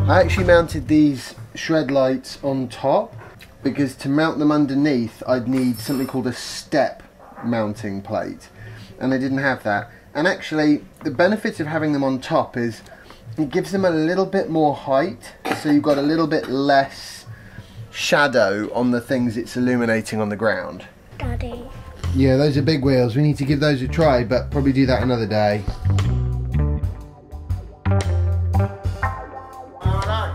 I actually mounted these shed lights on top because to mount them underneath I'd need something called a step mounting plate, and I didn't have that. And actually the benefit of having them on top is it gives them a little bit more height, so you've got a little bit less shadow on the things it's illuminating on the ground. Daddy. Yeah, those are big wheels. We need to give those a try, but probably do that another day.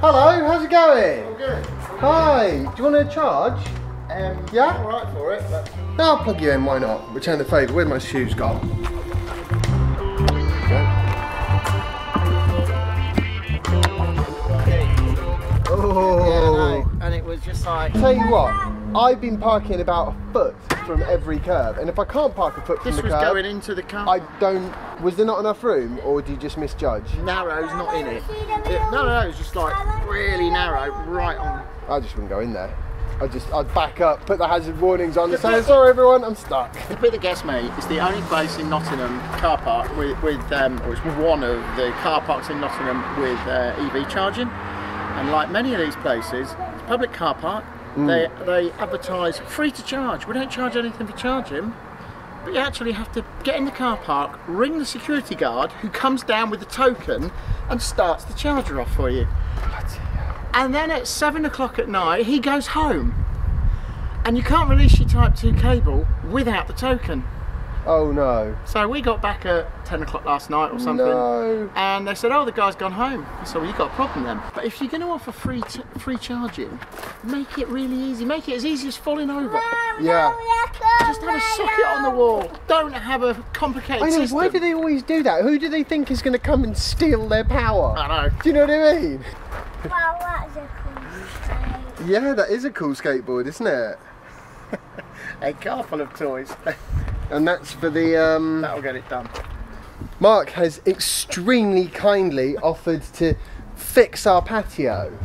Hello, how's it going? All good. Hi, do you want a charge? Yeah? I'm alright for it, but... No, I'll plug you in, why not? Return the favour. Where's my shoes gone? Oh. Yeah, no. And it was just like... Tell you what, I've been parking about a foot from every curb, and if I can't park a foot from This the was curb, going into the car. I don't... Was there not enough room, or do you just misjudge? Narrow's not in it. No, it's just like really narrow, right on. I just wouldn't go in there. I'd back up, put the hazard warnings on, and say, sorry everyone, I'm stuck. To put the guess, mate, it's the only place in Nottingham car park or it's one of the car parks in Nottingham with EV charging. And like many of these places, it's a public car park. They advertise free to charge. We don't charge anything for charging, but you actually have to get in the car park, ring the security guard who comes down with the token and starts the charger off for you. And then at 7 o'clock at night, he goes home. And you can't release your Type 2 cable without the token. Oh no. So we got back at 10 o'clock last night or something. No. And they said, oh, the guy's gone home. So well, you've got a problem then. But if you're going to offer free charging, make it really easy. Make it as easy as falling over. Yeah. Just have a socket on the wall. Don't have a complicated system. Why do they always do that? Who do they think is going to come and steal their power? I know. Do you know what I mean? Well, that's a cool skate. Yeah, that is a cool skateboard, isn't it? A car full of toys. And that's for the... That'll get it done. Mark has extremely kindly offered to fix our patio.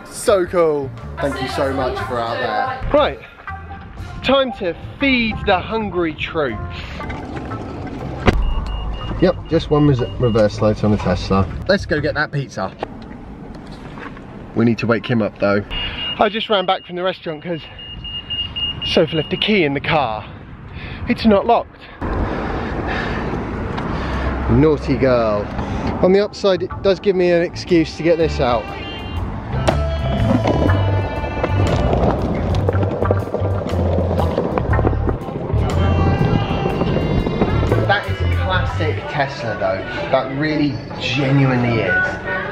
So cool. Thank you so much for out there. Right, time to feed the hungry troops. Yep, just one reverse light on the Tesla. Let's go get that pizza. We need to wake him up though. I just ran back from the restaurant because Sophie left the key in the car. It's not locked. Naughty girl. On the upside, it does give me an excuse to get this out. Tesla though, that really genuinely is.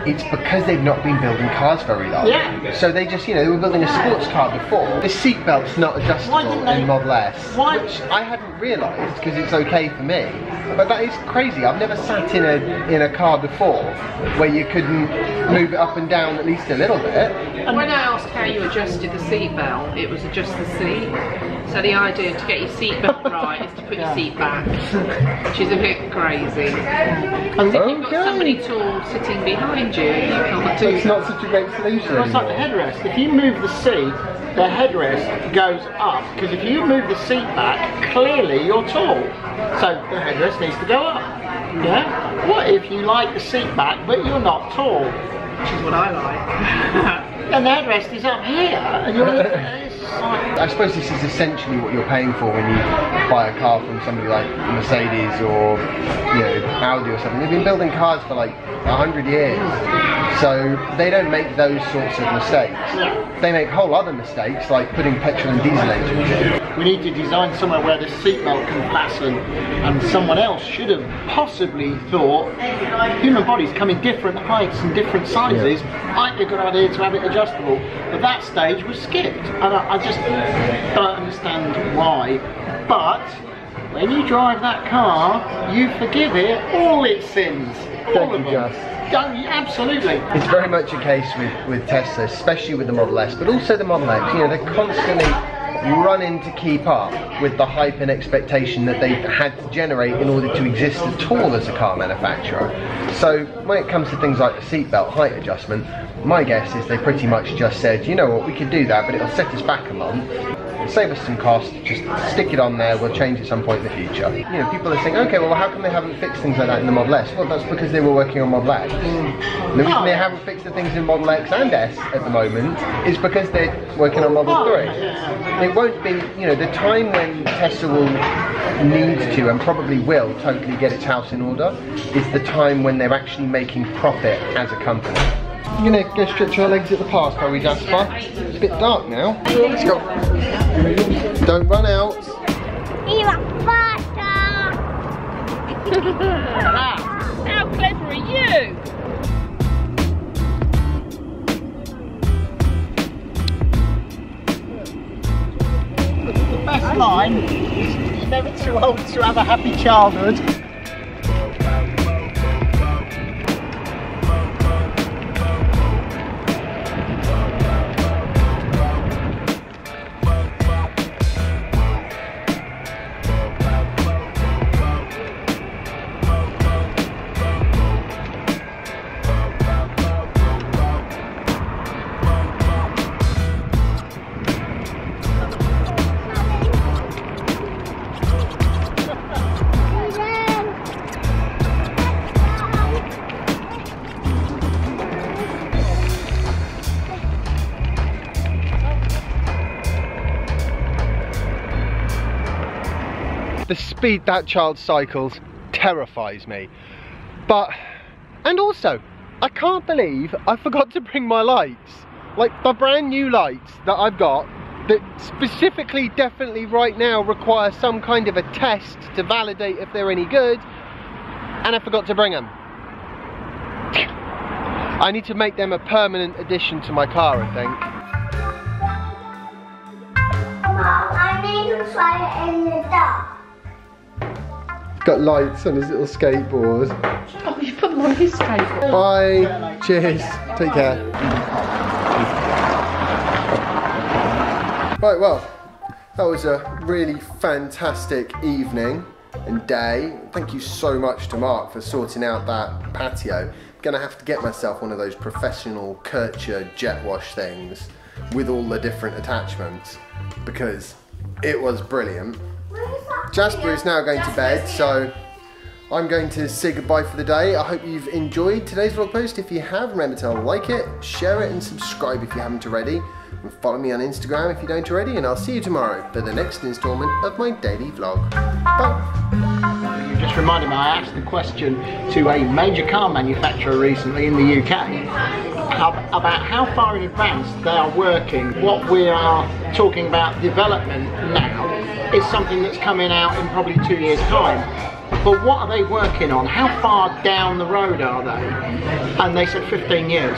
It's because they've not been building cars very long. Yeah. So they just, you know, they were building a sports car before. The seatbelt's not adjustable in Model S, which I hadn't realised because it's okay for me. But that is crazy. I've never sat in a car before where you couldn't move it up and down at least a little bit. And when I asked how you adjusted the seatbelt, it was adjust the seat. So the idea to get your seatbelt right is to put your seat back, which is a bit crazy. And if you've got somebody tall sitting behind you, you can't do It's not such a great solution. Well, it's like the headrest. If you move the seat, the headrest goes up. Because if you move the seat back, clearly you're tall. So the headrest needs to go up. Yeah? What if you like the seat back, but you're not tall? which is what I like. And the headrest is up here, and you're... I suppose this is essentially what you're paying for when you buy a car from somebody like Mercedes or, you know, Audi or something. They've been building cars for like 100 years, so they don't make those sorts of mistakes. They make whole other mistakes like putting petrol and diesel engines in. We need to design somewhere where the seatbelt can fasten, and someone else should have possibly thought human bodies come in different heights and different sizes. Might be a good idea to have it adjustable, but that stage was skipped, and I just don't understand why. But when you drive that car, you forgive it all its sins. All of them. Absolutely. It's very much a case with Tesla, especially with the Model S, but also the Model X. You know, they're constantly running to keep up with the hype and expectation that they've had to generate in order to exist at all as a car manufacturer. So when it comes to things like the seatbelt height adjustment, my guess is they pretty much just said, you know what, we could do that, but it'll set us back a month, save us some cost, just stick it on there, we'll change at some point in the future. You know, people are saying, okay, well how come they haven't fixed things like that in the Model S? Well, that's because they were working on Model X. The reason they haven't fixed the things in Model X and S at the moment is because they're working on Model 3. It won't be, you know, the time when Tesla will need to, and probably will, totally get its house in order, is the time when they're actually making profit as a company. You're gonna go stretch our legs at the park, are we, Jasper? It's a bit dark now. Let's go. Don't run out. How clever are you? The best line is you're never too old to have a happy childhood. The speed that child cycles terrifies me. And also, I can't believe I forgot to bring my lights. Like the brand new lights that I've got that specifically, definitely right now require some kind of a test to validate if they're any good, and I forgot to bring them. I need to make them a permanent addition to my car, I think. I need to try it in the dark. Got lights on his little skateboard. Oh, you put them on his skateboard. Bye. Cheers. Take care. Right, well, that was a really fantastic evening and day. Thank you so much to Mark for sorting out that patio. I'm gonna have to get myself one of those professional Kircher jet wash things with all the different attachments because it was brilliant. Jasper is now going to bed, so I'm going to say goodbye for the day. I hope you've enjoyed today's vlog post. If you have, remember to like it, share it and subscribe if you haven't already. And follow me on Instagram if you don't already, and I'll see you tomorrow for the next instalment of my daily vlog. Bye. You just reminded me, I asked the question to a major car manufacturer recently in the UK about how far in advance they are working. What we are talking about development now is something that's coming out in probably 2 years' time. But what are they working on? How far down the road are they? And they said 15 years.